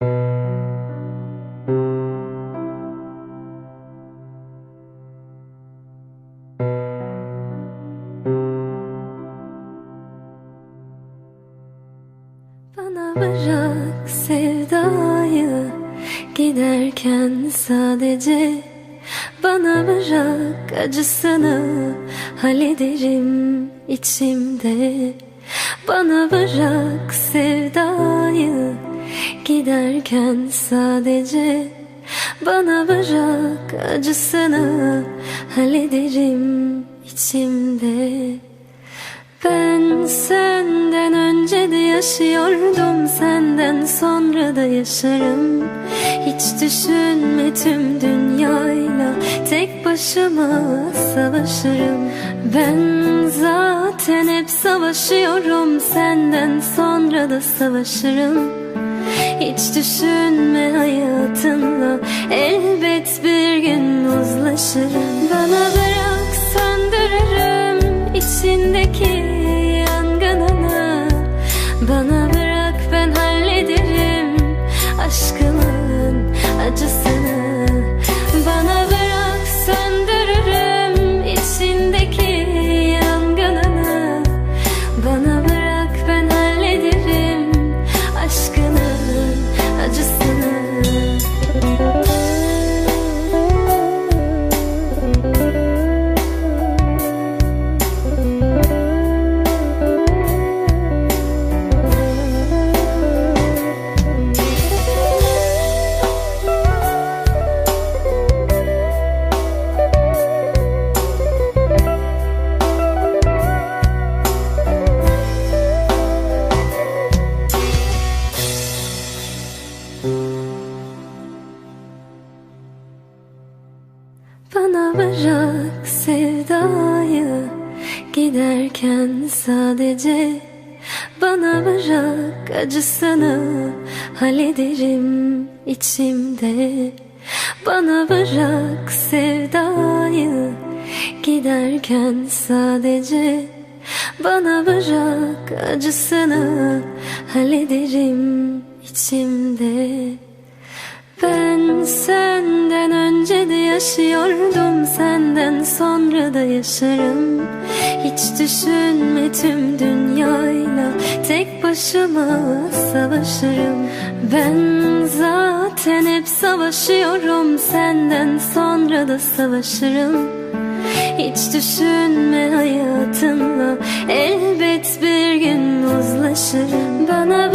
Bana bırak sevdayı, giderken sadece bana bırak acısını, hallederim içimde. Bana bırak sevdayı, giderken sadece bana bırak acısını, hallederim içimde. Ben senden önce de yaşıyordum, senden sonra da yaşarım. Hiç düşünme, tüm dünyayla tek başıma savaşırım. Ben zaten hep savaşıyorum, senden sonra da savaşırım. Hiç düşünme, hayatınla elbet bir gün uzlaşırım. Bana bırak, söndürürüm içindeki yangınını. Bana bırak, ben hallederim aşkımın acısını. Bana bırak, söndürürüm içindeki yangınını. Bana bırak, ben hallederim aşkının acısını. Bana bırak sevdayı, giderken sadece bana bırak acısını, hallederim içimde. Bana bırak sevdayı, giderken sadece bana bırak acısını, hallederim içimde. Ben senden önce de yaşıyordum, senden sonra da yaşarım. Hiç düşünme, tüm dünyayla tek başıma savaşırım. Ben zaten hep savaşıyorum, senden sonra da savaşırım. Hiç düşünme, hayatınla elbet bir gün uzlaşırım. Bana